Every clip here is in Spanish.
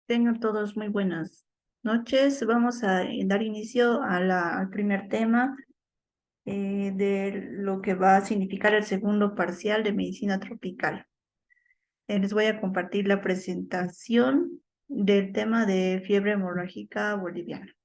Tengan todos muy buenas noches. Vamos a dar inicio al primer tema de lo que va a significar el segundo parcial de medicina tropical. Les voy a compartir la presentación del tema de fiebre hemorrágica boliviana.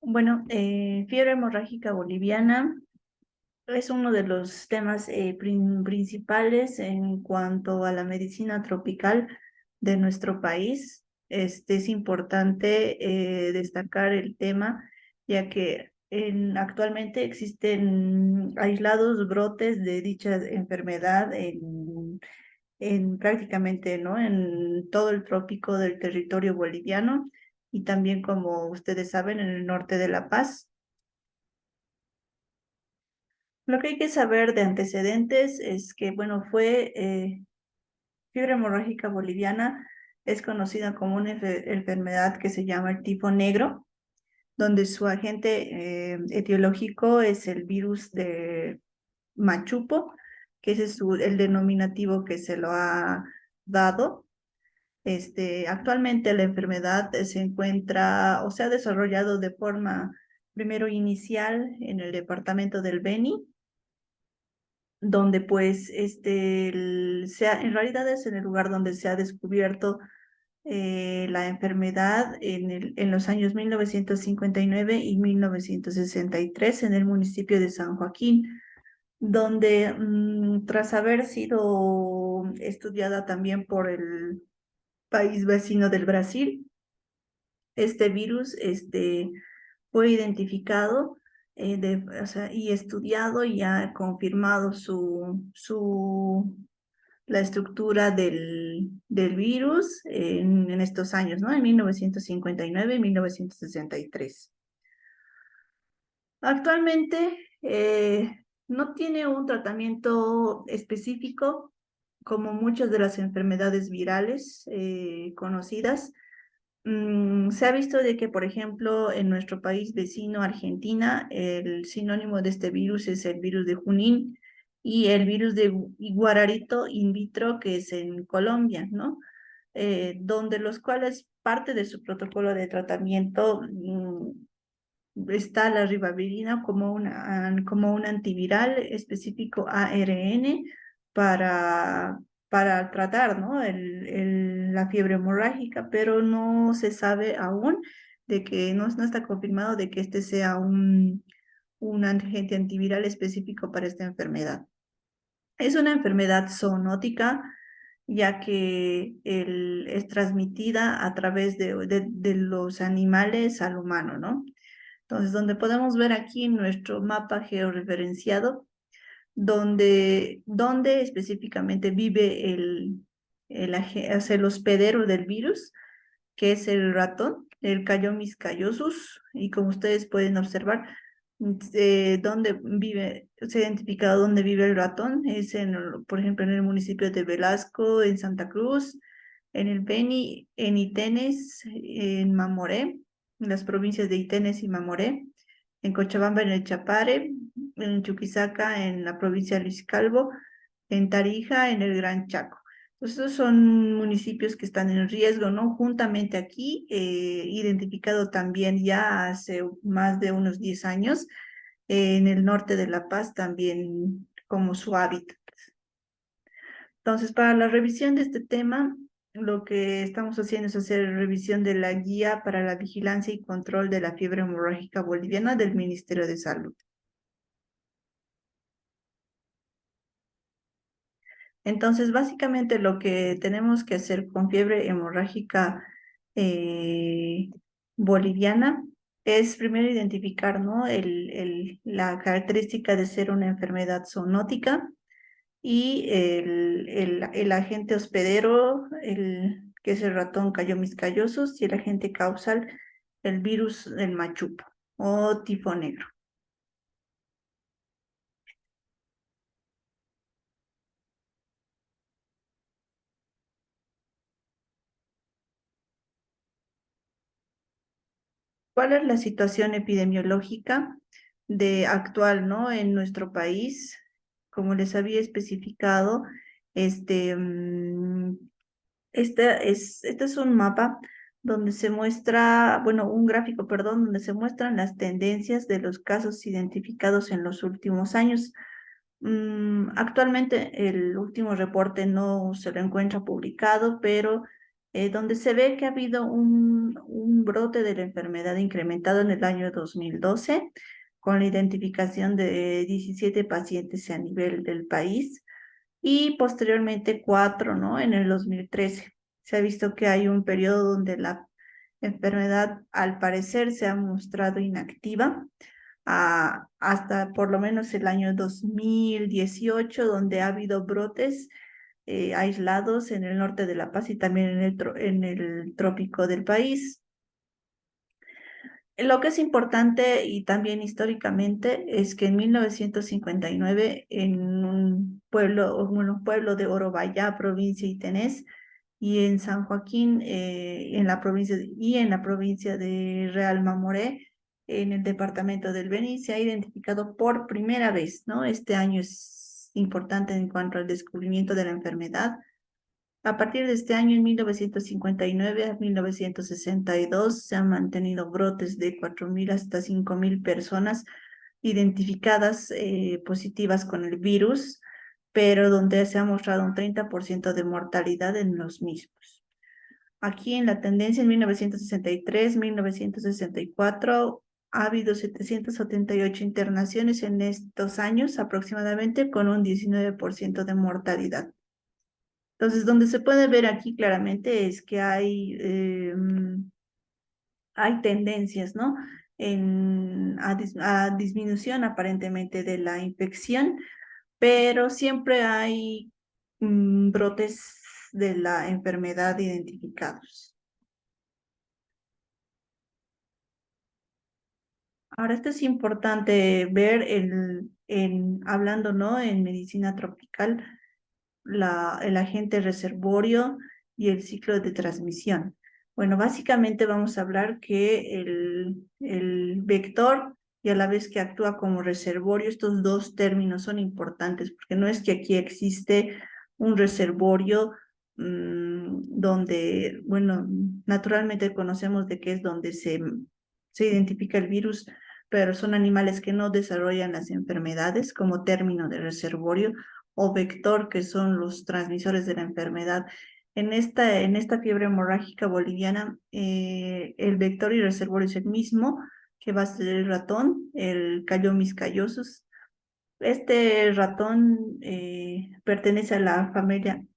Bueno, fiebre hemorrágica boliviana es uno de los temas principales en cuanto a la medicina tropical de nuestro país. Es importante destacar el tema, ya que actualmente existen aislados brotes de dicha enfermedad en prácticamente, ¿no? En todo el trópico del territorio boliviano y también, como ustedes saben, en el norte de La Paz. Lo que hay que saber de antecedentes es que, bueno, fiebre hemorrágica boliviana, es conocida como una enfermedad que se llama el tifo negro, donde su agente etiológico es el virus de Machupo, que ese es el denominativo que se lo ha dado. Actualmente la enfermedad se encuentra o se ha desarrollado de forma primero inicial en el departamento del Beni, donde pues en realidad es en el lugar donde se ha descubierto la enfermedad en los años 1959 y 1963 en el municipio de San Joaquín, donde tras haber sido estudiada también por el país vecino del Brasil, este virus fue identificado o sea, y estudiado y ha confirmado la estructura del virus en estos años, ¿no? En 1959 y 1963. Actualmente no tiene un tratamiento específico como muchas de las enfermedades virales conocidas. Se ha visto de que, por ejemplo, en nuestro país vecino, Argentina, el sinónimo de este virus es el virus de Junín y el virus de Guararito in vitro, que es en Colombia, ¿no? Donde los cuales parte de su protocolo de tratamiento está la ribavirina como un antiviral específico ARN para, para tratar, ¿no? La fiebre hemorrágica, pero no se sabe aún de que no está confirmado de que este sea un agente antiviral específico para esta enfermedad. Es una enfermedad zoonótica, ya que es transmitida a través de los animales al humano, ¿no? Entonces, donde podemos ver aquí en nuestro mapa georreferenciado, donde específicamente vive o sea, el hospedero del virus, que es el ratón, el Cayomis callosus, y como ustedes pueden observar, dónde vive, se ha identificado dónde vive el ratón, es por ejemplo, en el municipio de Velasco, en Santa Cruz, en el Beni, en Itenes, en Mamoré, en las provincias de Itenes y Mamoré, en Cochabamba, en el Chapare, en Chuquisaca, en la provincia de Luis Calvo, en Tarija, en el Gran Chaco. Entonces, esos son municipios que están en riesgo, ¿no? Juntamente aquí, identificado también ya hace más de unos 10 años, en el norte de La Paz también como su hábitat. Entonces, para la revisión de este tema, lo que estamos haciendo es hacer revisión de la guía para la vigilancia y control de la fiebre hemorrágica boliviana del Ministerio de Salud. Entonces, básicamente lo que tenemos que hacer con fiebre hemorrágica eh, boliviana es primero identificar, ¿no? La característica de ser una enfermedad zoonótica y el agente hospedero que es el ratón Cayomis callosus, y el agente causal, el virus del machupo o tifo negro. ¿Cuál es la situación epidemiológica de actual, ¿no? En nuestro país? Como les había especificado, este, mm, este es un mapa donde se muestra, bueno, un gráfico, perdón, donde se muestran las tendencias de los casos identificados en los últimos años. Actualmente el último reporte no se lo encuentra publicado, pero donde se ve que ha habido un brote de la enfermedad incrementado en el año 2012, con la identificación de 17 pacientes a nivel del país y posteriormente 4, ¿no? En el 2013. Se ha visto que hay un periodo donde la enfermedad al parecer se ha mostrado inactiva hasta por lo menos el año 2018, donde ha habido brotes aislados en el norte de La Paz y también en el trópico del país. Lo que es importante y también históricamente es que en 1959 en un pueblo de Orobayá, provincia de Itenés, y en San Joaquín, en la provincia de Real Mamoré, en el departamento del Beni, se ha identificado por primera vez, ¿no? Este año es importante en cuanto al descubrimiento de la enfermedad. A partir de este año, en 1959 a 1962, se han mantenido brotes de 4.000 hasta 5.000 personas identificadas positivas con el virus, pero donde se ha mostrado un 30% de mortalidad en los mismos. Aquí en la tendencia en 1963, 1964, ha habido 778 internaciones en estos años aproximadamente, con un 19% de mortalidad. Entonces, donde se puede ver aquí claramente es que hay tendencias, ¿no? A disminución aparentemente de la infección, pero siempre hay brotes de la enfermedad identificados. Ahora, esto es importante ver hablando, ¿no? En medicina tropical, el agente reservorio y el ciclo de transmisión. Bueno, básicamente vamos a hablar que el vector y a la vez que actúa como reservorio, estos dos términos son importantes porque no es que aquí existe un reservorio donde, bueno, naturalmente conocemos de qué es donde se identifica el virus, pero son animales que no desarrollan las enfermedades como término de reservorio o vector, que son los transmisores de la enfermedad. En esta fiebre hemorrágica boliviana, el vector y reservorio es el mismo, que va a ser el ratón, el Cayomis callosus. Este ratón pertenece a la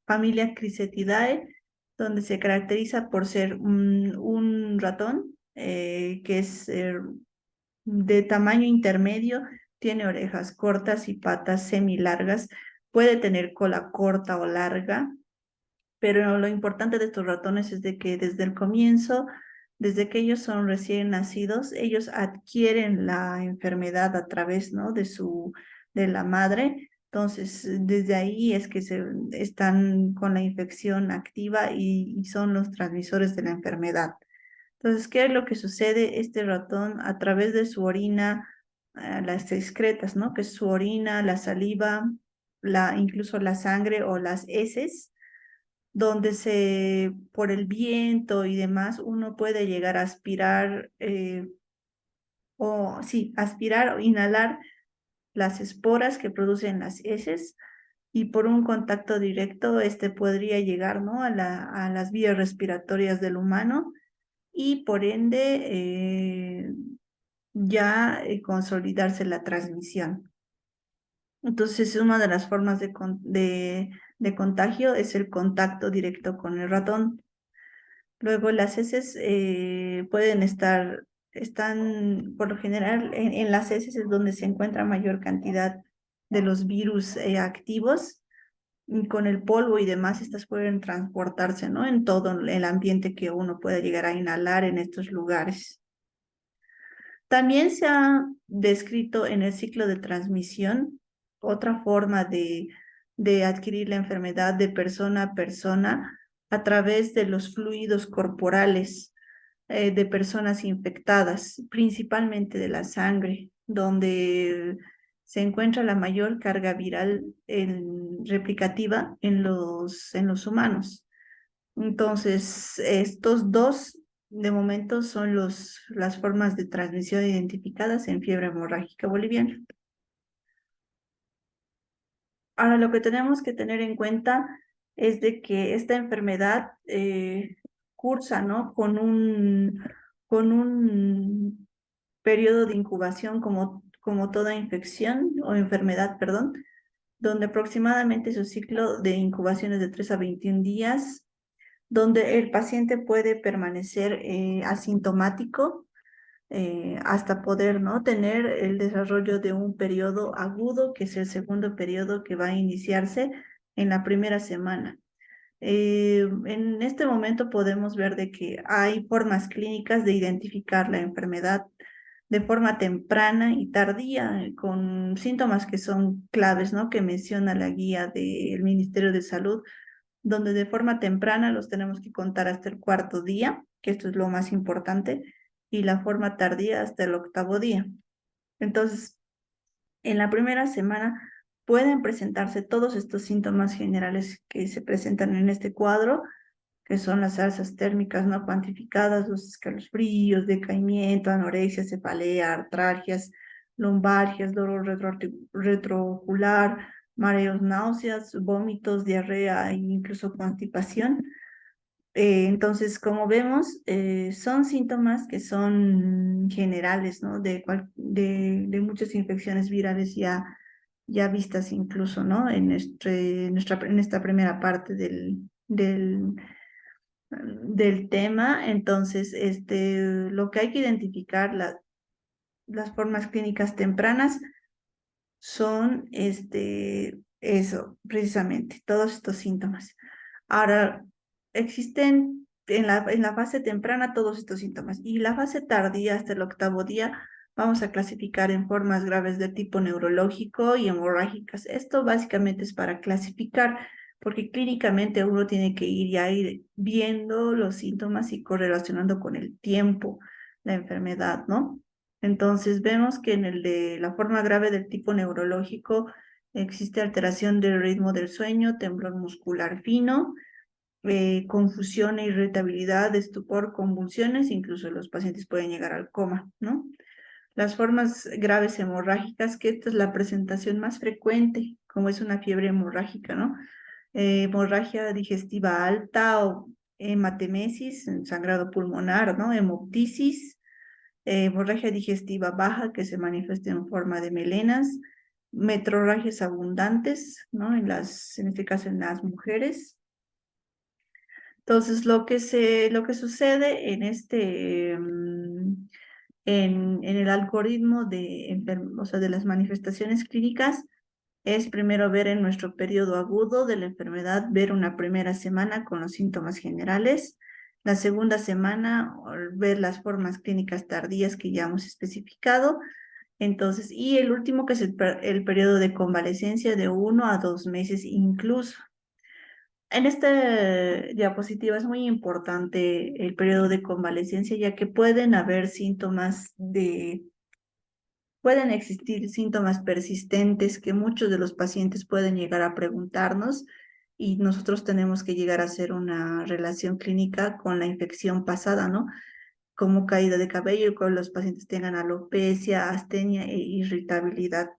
familia Chrysetidae, donde se caracteriza por ser un ratón que es de tamaño intermedio, tiene orejas cortas y patas semilargas, puede tener cola corta o larga, pero lo importante de estos ratones es de que desde el comienzo, desde que ellos son recién nacidos, ellos adquieren la enfermedad a través, ¿no? de la madre. Entonces, desde ahí es que están con la infección activa y son los transmisores de la enfermedad. Entonces, ¿qué es lo que sucede? Este ratón, a través de su orina, las excretas, ¿no? Que es su orina, la saliva, incluso la sangre o las heces, donde por el viento y demás, uno puede llegar a aspirar, aspirar o inhalar las esporas que producen las heces, y por un contacto directo, este podría llegar, ¿no? A las vías respiratorias del humano y por ende ya consolidarse la transmisión. Entonces, una de las formas de contagio es el contacto directo con el ratón. Luego, las heces están, por lo general, en las heces es donde se encuentra mayor cantidad de los virus activos. con el polvo y demás, estas pueden transportarse, ¿no? En todo el ambiente que uno pueda llegar a inhalar en estos lugares. También se ha descrito en el ciclo de transmisión otra forma de adquirir la enfermedad de persona a persona a través de los fluidos corporales de personas infectadas, principalmente de la sangre, donde se encuentra la mayor carga viral replicativa en los humanos. Entonces, estos dos, de momento, son las formas de transmisión identificadas en fiebre hemorrágica boliviana. Ahora, lo que tenemos que tener en cuenta es de que esta enfermedad cursa, ¿no? Con un periodo de incubación como toda infección o enfermedad, perdón, donde aproximadamente su ciclo de incubación es de 3 a 21 días, donde el paciente puede permanecer asintomático hasta poder, ¿no? Tener el desarrollo de un periodo agudo, que es el segundo periodo que va a iniciarse en la primera semana. En este momento podemos ver de que hay formas clínicas de identificar la enfermedad de forma temprana y tardía, con síntomas que son claves, ¿no? Que menciona la guía del Ministerio de Salud, donde de forma temprana los tenemos que contar hasta el cuarto día, que esto es lo más importante, y la forma tardía hasta el octavo día. Entonces, en la primera semana pueden presentarse todos estos síntomas generales que se presentan en este cuadro, que son las alzas térmicas no cuantificadas, los escalofríos, decaimiento, anorexia, cefalea, artralgias, lumbalgias, dolor retroocular, mareos, náuseas, vómitos, diarrea e incluso constipación. Entonces, como vemos, son síntomas que son generales, ¿no? De muchas infecciones virales ya vistas incluso, ¿no? En esta primera parte del tema. Entonces, lo que hay que identificar, las formas clínicas tempranas son, eso, precisamente, todos estos síntomas. Ahora, existen en la fase temprana todos estos síntomas y la fase tardía hasta el octavo día vamos a clasificar en formas graves de tipo neurológico y hemorrágicas. Esto básicamente es para clasificar, porque clínicamente uno tiene que ir viendo los síntomas y correlacionando con el tiempo la enfermedad, ¿no? Entonces vemos que en el de la forma grave del tipo neurológico existe alteración del ritmo del sueño, temblor muscular fino, confusión e irritabilidad, estupor, convulsiones, incluso los pacientes pueden llegar al coma, ¿no? Las formas graves hemorrágicas, que esta es la presentación más frecuente, como es una fiebre hemorrágica, ¿no? Hemorragia digestiva alta o hematemesis, sangrado pulmonar, ¿no? Hemoptisis, hemorragia digestiva baja que se manifiesta en forma de melenas, metrorragias abundantes, ¿no? En este caso en las mujeres. Entonces, lo que sucede en el algoritmo o sea, de las manifestaciones clínicas es primero ver en nuestro periodo agudo de la enfermedad, ver una primera semana con los síntomas generales, la segunda semana ver las formas clínicas tardías que ya hemos especificado, entonces, y el último que es el periodo de convalecencia de 1 a 2 meses incluso. En esta diapositiva es muy importante el periodo de convalecencia, ya que pueden existir síntomas persistentes que muchos de los pacientes pueden llegar a preguntarnos y nosotros tenemos que llegar a hacer una relación clínica con la infección pasada, ¿no? Como caída de cabello, con los pacientes tengan alopecia, astenia e irritabilidad.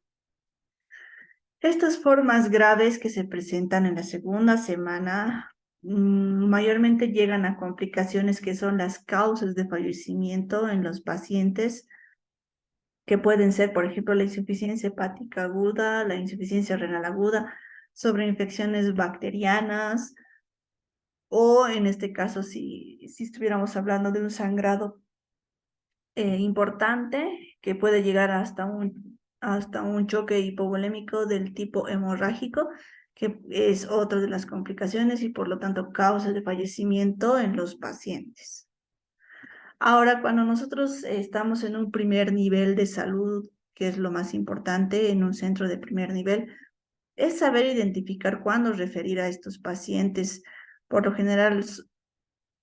Estas formas graves que se presentan en la segunda semana mayormente llegan a complicaciones que son las causas de fallecimiento en los pacientes, que pueden ser, por ejemplo, la insuficiencia hepática aguda, la insuficiencia renal aguda, sobreinfecciones bacterianas, o en este caso, si estuviéramos hablando de un sangrado importante que puede llegar hasta un choque hipovolémico del tipo hemorrágico, que es otra de las complicaciones y por lo tanto causa de fallecimiento en los pacientes. Ahora, cuando nosotros estamos en un primer nivel de salud, que es lo más importante en un centro de primer nivel, es saber identificar cuándo referir a estos pacientes. Por lo general,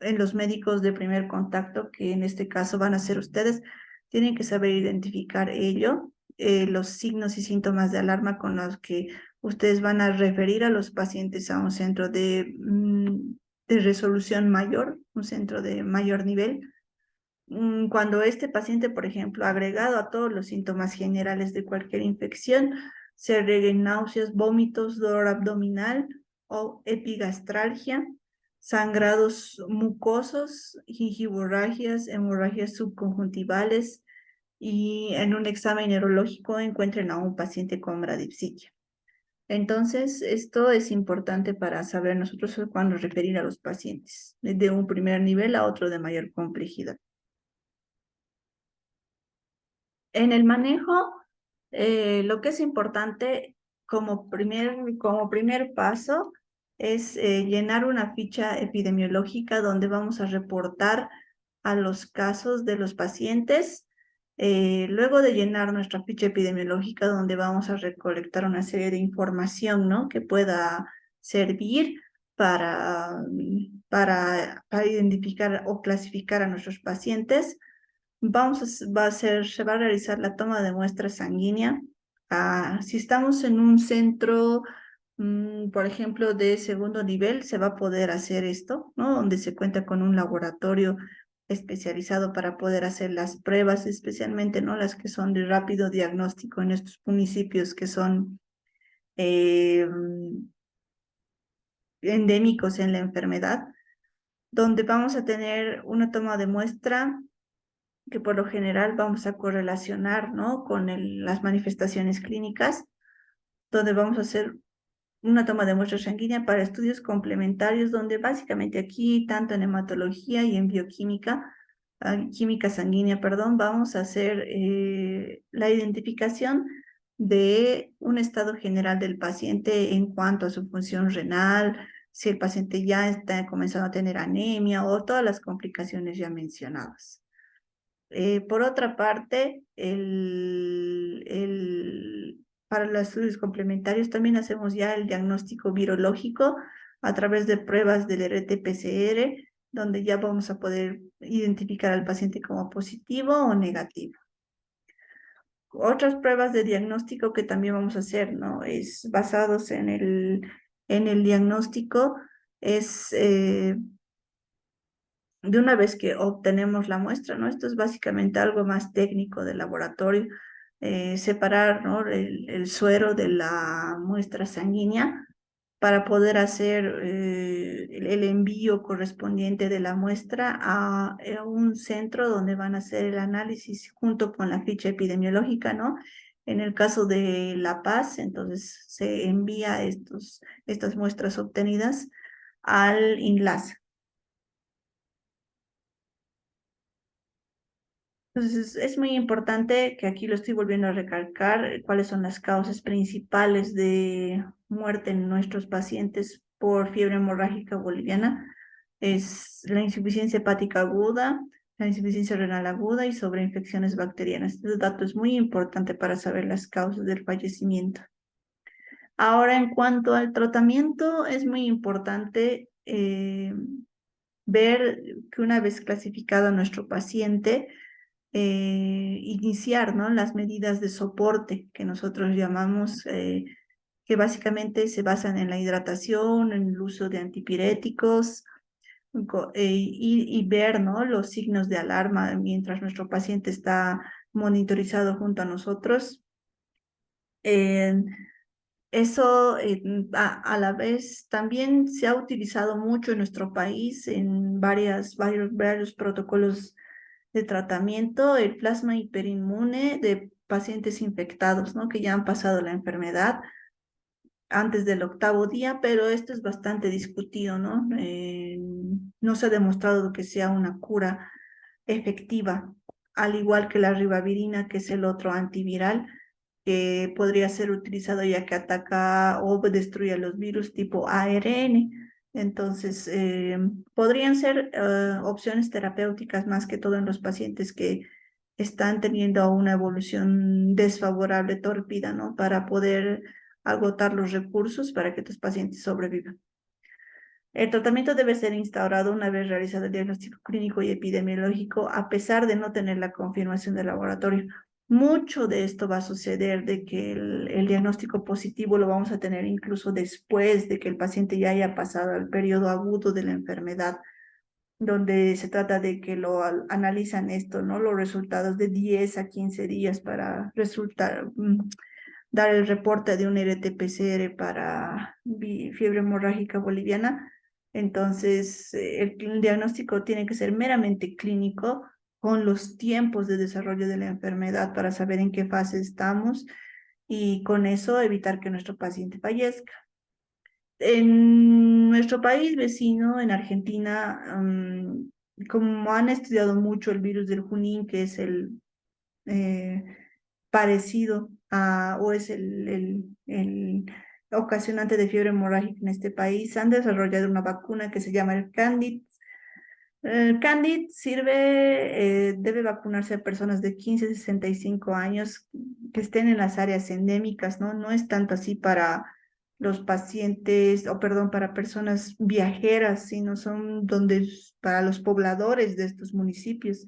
en los médicos de primer contacto, que en este caso van a ser ustedes, tienen que saber identificar ello, los signos y síntomas de alarma con los que ustedes van a referir a los pacientes a un centro de resolución mayor, un centro de mayor nivel. Cuando este paciente, por ejemplo, agregado a todos los síntomas generales de cualquier infección, se agreguen náuseas, vómitos, dolor abdominal o epigastralgia, sangrados mucosos, gingivorragias, hemorragias subconjuntivales y en un examen neurológico encuentren a un paciente con bradipsiquia. Entonces, esto es importante para saber nosotros cuándo referir a los pacientes, de un primer nivel a otro de mayor complejidad. En el manejo, lo que es importante como primer paso es llenar una ficha epidemiológica donde vamos a reportar a los casos de los pacientes. Luego de llenar nuestra ficha epidemiológica donde vamos a recolectar una serie de información, ¿no?, que pueda servir para identificar o clasificar a nuestros pacientes. Se va a realizar la toma de muestra sanguínea. Si estamos en un centro, por ejemplo, de segundo nivel, se va a poder hacer esto, ¿no? Donde se cuenta con un laboratorio especializado para poder hacer las pruebas, especialmente, ¿no?, las que son de rápido diagnóstico en estos municipios que son eh, endémicos en la enfermedad, donde vamos a tener una toma de muestra que por lo general vamos a correlacionar, ¿no?, con las manifestaciones clínicas, donde vamos a hacer una toma de muestra sanguínea para estudios complementarios, donde básicamente aquí, tanto en hematología y en bioquímica, química sanguínea, perdón, vamos a hacer la identificación de un estado general del paciente en cuanto a su función renal, si el paciente ya está comenzando a tener anemia o todas las complicaciones ya mencionadas. Por otra parte, para los estudios complementarios también hacemos ya el diagnóstico virológico a través de pruebas del RT-PCR, donde ya vamos a poder identificar al paciente como positivo o negativo. Otras pruebas de diagnóstico que también vamos a hacer, ¿no?, es basados en el diagnóstico, es de una vez que obtenemos la muestra, ¿no? Esto es básicamente algo más técnico del laboratorio, separar, ¿no?, el suero de la muestra sanguínea para poder hacer el envío correspondiente de la muestra a un centro donde van a hacer el análisis junto con la ficha epidemiológica, ¿no? En el caso de La Paz, entonces se envía estas muestras obtenidas al INLAS. Entonces, es muy importante que aquí lo estoy volviendo a recalcar, cuáles son las causas principales de muerte en nuestros pacientes por fiebre hemorrágica boliviana. Es la insuficiencia hepática aguda, la insuficiencia renal aguda y sobreinfecciones bacterianas. Este dato es muy importante para saber las causas del fallecimiento. Ahora, en cuanto al tratamiento, es muy importante ver que una vez clasificado a nuestro paciente, iniciar, ¿no?, las medidas de soporte que nosotros llamamos, que básicamente se basan en la hidratación, en el uso de antipiréticos, y ver, ¿no?, los signos de alarma mientras nuestro paciente está monitorizado junto a nosotros. Eso, a la vez, también se ha utilizado mucho en nuestro país en varios protocolos de tratamiento, el plasma hiperinmune de pacientes infectados, ¿no?, que ya han pasado la enfermedad antes del 8º día, pero esto es bastante discutido, ¿no? No se ha demostrado que sea una cura efectiva, al igual que la ribavirina, que es el otro antiviral. que podría ser utilizado ya que ataca o destruye los virus tipo ARN. Entonces, podrían ser opciones terapéuticas más que todo en los pacientes que están teniendo una evolución desfavorable, tórpida, ¿no? Para poder agotar los recursos para que tus pacientes sobrevivan. El tratamiento debe ser instaurado una vez realizado el diagnóstico clínico y epidemiológico, a pesar de no tener la confirmación del laboratorio. Mucho de esto va a suceder de que el diagnóstico positivo lo vamos a tener incluso después de que el paciente ya haya pasado al periodo agudo de la enfermedad, donde se trata de que analizan esto, ¿no? Los resultados de 10 a 15 días para dar el reporte de un RT-PCR para fiebre hemorrágica boliviana. Entonces, el diagnóstico tiene que ser meramente clínico, con los tiempos de desarrollo de la enfermedad para saber en qué fase estamos y con eso evitar que nuestro paciente fallezca. En nuestro país vecino, en Argentina, como han estudiado mucho el virus del Junín, que es el eh, parecido a, o es el ocasionante de fiebre hemorrágica en este país, han desarrollado una vacuna que se llama el Candid. El Candid debe vacunarse a personas de 15 a 65 años que estén en las áreas endémicas, ¿no? No es tanto así para los pacientes, o perdón, para personas viajeras, sino son para los pobladores de estos municipios.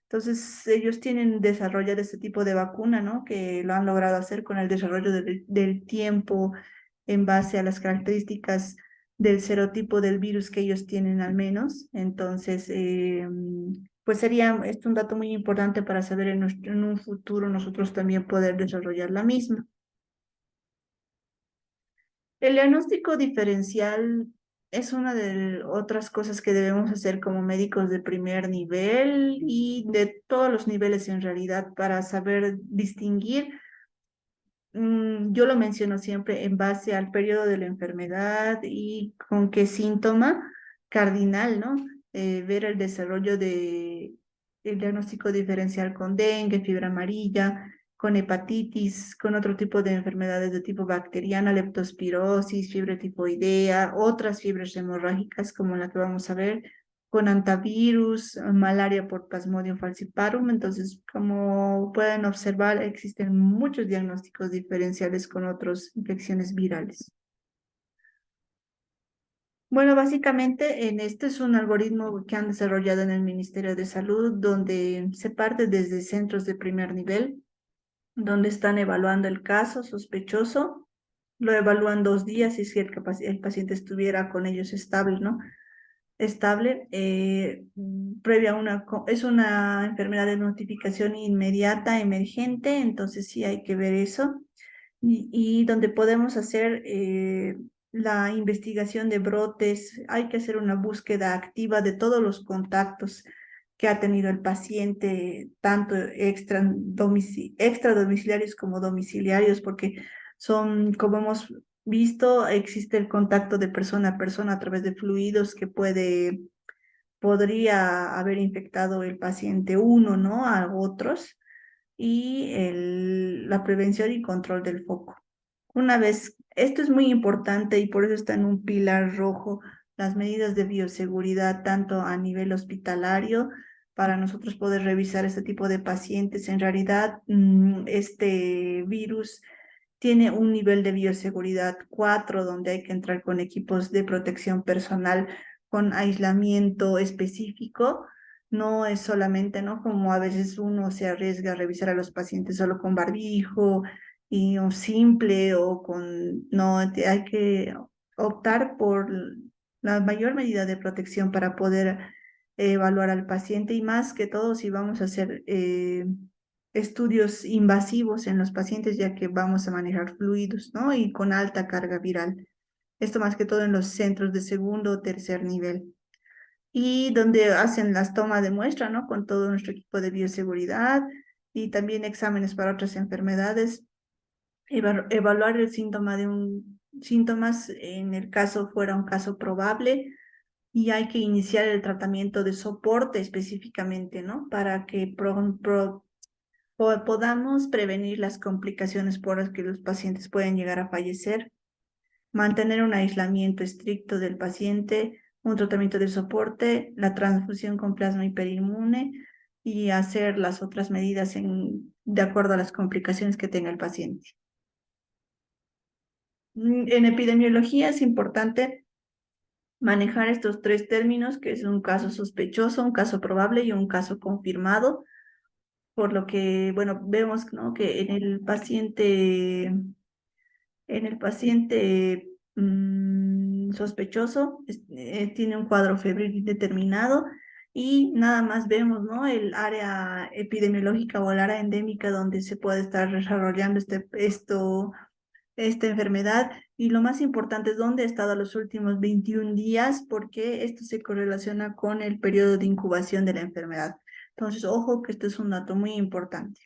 Entonces, ellos tienen desarrollado este tipo de vacuna, ¿no? Que lo han logrado hacer con el desarrollo del tiempo en base a las características del serotipo del virus que ellos tienen al menos. Entonces, pues sería esto un dato muy importante para saber en un futuro nosotros también poder desarrollar la misma. El diagnóstico diferencial es una de otras cosas que debemos hacer como médicos de primer nivel y de todos los niveles en realidad para saber distinguir. Yo lo menciono siempre en base al periodo de la enfermedad y con qué síntoma cardinal, ¿no? Ver el desarrollo el diagnóstico diferencial con dengue, fiebre amarilla, con hepatitis, con otro tipo de enfermedades de tipo bacteriana, leptospirosis, fiebre tifoidea, otras fiebres hemorrágicas como la que vamos a ver, con antivirus, malaria por Plasmodium falciparum. Entonces, como pueden observar, existen muchos diagnósticos diferenciales con otras infecciones virales. Bueno, básicamente en este es un algoritmo que han desarrollado en el Ministerio de Salud, donde se parte desde centros de primer nivel, donde están evaluando el caso sospechoso, lo evalúan 2 días y si el paciente estuviera con ellos estable, ¿no? Estable, previa a es una enfermedad de notificación inmediata, emergente, entonces sí hay que ver eso. Y donde podemos hacer la investigación de brotes, hay que hacer una búsqueda activa de todos los contactos que ha tenido el paciente, tanto extradomiciliarios como domiciliarios, porque son, como hemos visto, existe el contacto de persona a persona a través de fluidos que podría haber infectado el paciente uno, ¿no? A otros, y la prevención y control del foco. Esto es muy importante y por eso está en un pilar rojo las medidas de bioseguridad, tanto a nivel hospitalario, para nosotros poder revisar este tipo de pacientes. En realidad, este virus tiene un nivel de bioseguridad 4, donde hay que entrar con equipos de protección personal, con aislamiento específico. No es solamente, ¿no? Como a veces uno se arriesga a revisar a los pacientes solo con barbijo y un simple o con, no, hay que optar por la mayor medida de protección para poder evaluar al paciente y más que todo si vamos a hacer estudios invasivos en los pacientes, ya que vamos a manejar fluidos, ¿no? Y con alta carga viral. Esto más que todo en los centros de segundo o tercer nivel. Y donde hacen las tomas de muestra, ¿no? Con todo nuestro equipo de bioseguridad y también exámenes para otras enfermedades. Evaluar el síntoma síntomas en el caso fuera un caso probable y hay que iniciar el tratamiento de soporte específicamente, ¿no? Para que podamos prevenir las complicaciones por las que los pacientes pueden llegar a fallecer, mantener un aislamiento estricto del paciente, un tratamiento de soporte, la transfusión con plasma hiperinmune y hacer las otras medidas de acuerdo a las complicaciones que tenga el paciente. En epidemiología es importante manejar estos tres términos, que es un caso sospechoso, un caso probable y un caso confirmado, por lo que, bueno, vemos, ¿no?, que en el paciente sospechoso tiene un cuadro febril indeterminado y nada más vemos, ¿no?, el área epidemiológica o el área endémica donde se puede estar desarrollando esta enfermedad, y lo más importante es dónde ha estado los últimos 21 días, porque esto se correlaciona con el periodo de incubación de la enfermedad. Entonces, ojo que este es un dato muy importante.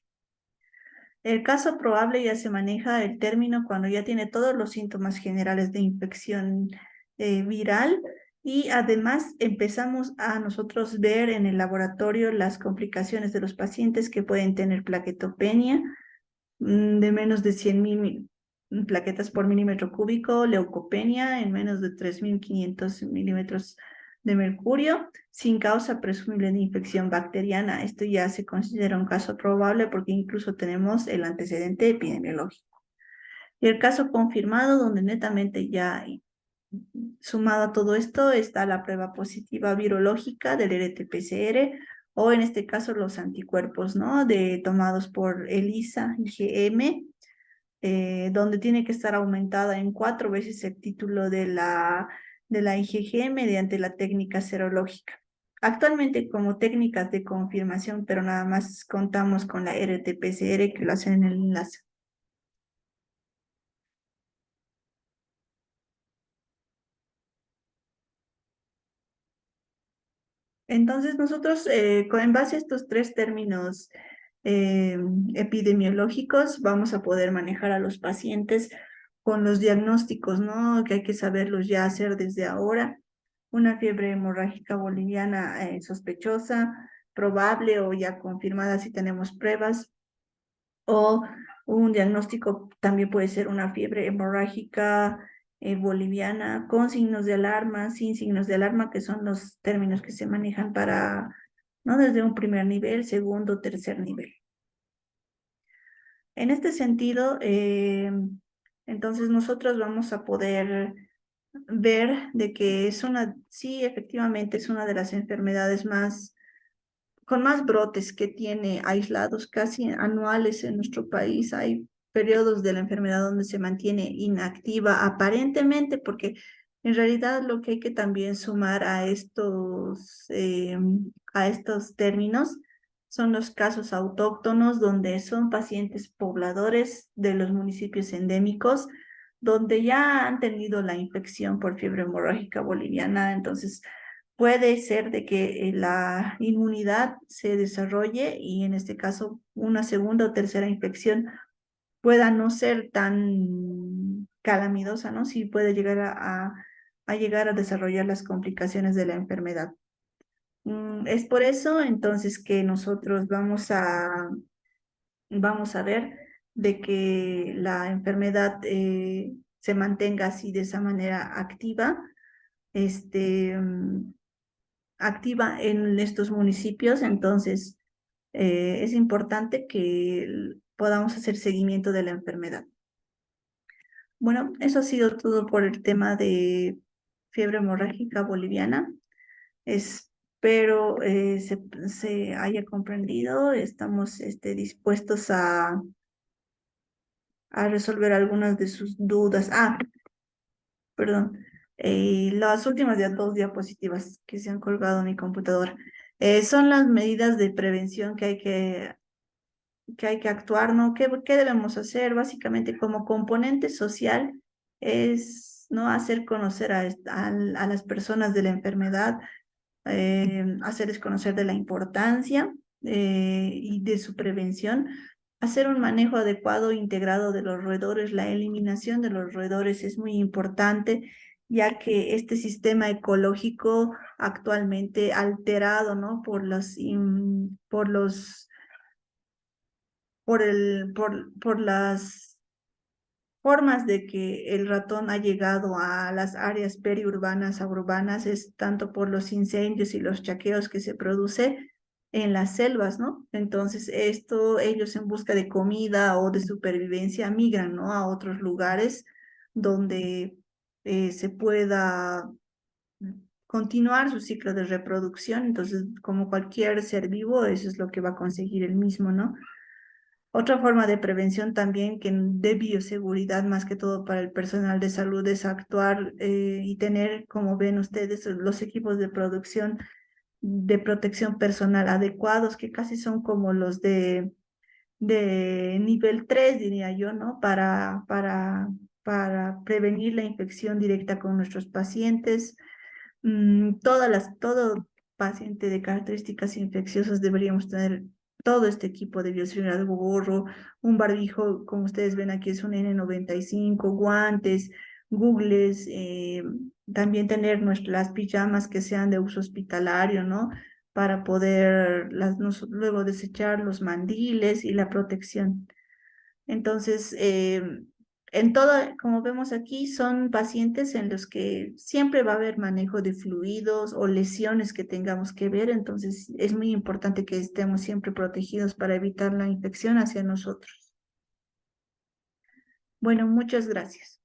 El caso probable ya se maneja el término cuando ya tiene todos los síntomas generales de infección viral, y además empezamos a nosotros ver en el laboratorio las complicaciones de los pacientes que pueden tener plaquetopenia de menos de 100.000 plaquetas por milímetro cúbico, leucopenia en menos de 3.500 milímetros de mercurio, sin causa presumible de infección bacteriana. Esto ya se considera un caso probable porque incluso tenemos el antecedente epidemiológico. Y el caso confirmado, donde netamente ya sumado a todo esto está la prueba positiva virológica del RT-PCR, o en este caso los anticuerpos, ¿no?, tomados por ELISA, IgM, donde tiene que estar aumentada en 4 veces el título de la IgG mediante la técnica serológica. Actualmente, como técnicas de confirmación, pero nada más contamos con la RT-PCR, que lo hacen en el enlace. Entonces, nosotros, en base a estos tres términos eh, epidemiológicos, vamos a poder manejar a los pacientes con los diagnósticos, ¿no?, que hay que saberlos ya hacer desde ahora. Una fiebre hemorrágica boliviana sospechosa, probable o ya confirmada si tenemos pruebas, o un diagnóstico también puede ser una fiebre hemorrágica boliviana con signos de alarma, sin signos de alarma, que son los términos que se manejan para, ¿no?, desde un primer nivel, segundo, tercer nivel. En este sentido, entonces nosotros vamos a poder ver de que sí, efectivamente es una de las enfermedades con más brotes que tiene aislados casi anuales en nuestro país. Hay periodos de la enfermedad donde se mantiene inactiva aparentemente, porque en realidad lo que hay que también sumar a estos términos son los casos autóctonos, donde son pacientes pobladores de los municipios endémicos, donde ya han tenido la infección por fiebre hemorrágica boliviana. Entonces, puede ser de que la inmunidad se desarrolle y en este caso una segunda o tercera infección pueda no ser tan calamitosa, ¿no? Sí puede llegar a llegar a desarrollar las complicaciones de la enfermedad. Es por eso entonces que nosotros vamos a ver de que la enfermedad se mantenga así de esa manera activa. Este, activa en estos municipios. Entonces es importante que podamos hacer seguimiento de la enfermedad. Bueno, eso ha sido todo por el tema de fiebre hemorrágica boliviana. Espero se haya comprendido. Estamos dispuestos a resolver algunas de sus dudas. Perdón, las últimas dos diapositivas que se han colgado en mi computadora son las medidas de prevención que hay que actuar, ¿no? ¿Qué debemos hacer? Básicamente, como componente social, es, ¿no?, hacer conocer a las personas de la enfermedad, hacerles conocer de la importancia y de su prevención, hacer un manejo adecuado e integrado de los roedores. La eliminación de los roedores es muy importante, ya que este sistema ecológico actualmente alterado, ¿no?, por los por las formas de que el ratón ha llegado a las áreas periurbanas a urbanas, es tanto por los incendios y los chaqueos que se produce en las selvas, ¿no? Entonces, ellos en busca de comida o de supervivencia migran, ¿no? A otros lugares donde se pueda continuar su ciclo de reproducción. Entonces, como cualquier ser vivo, eso es lo que va a conseguir el mismo, ¿no? Otra forma de prevención también que de bioseguridad, más que todo para el personal de salud, es actuar y tener, como ven ustedes, los equipos de producción de protección personal adecuados, que casi son como los de nivel 3 diría yo, ¿no? Para prevenir la infección directa con nuestros pacientes. Todo paciente de características infecciosas deberíamos tener todo este equipo de bioseguridad, gorro, un barbijo, como ustedes ven aquí es un N95, guantes, googles, también tener las pijamas que sean de uso hospitalario, ¿no? Para poder luego desechar los mandiles y la protección. Entonces, en todo, como vemos aquí, son pacientes en los que siempre va a haber manejo de fluidos o lesiones que tengamos que ver, entonces es muy importante que estemos siempre protegidos para evitar la infección hacia nosotros. Bueno, muchas gracias.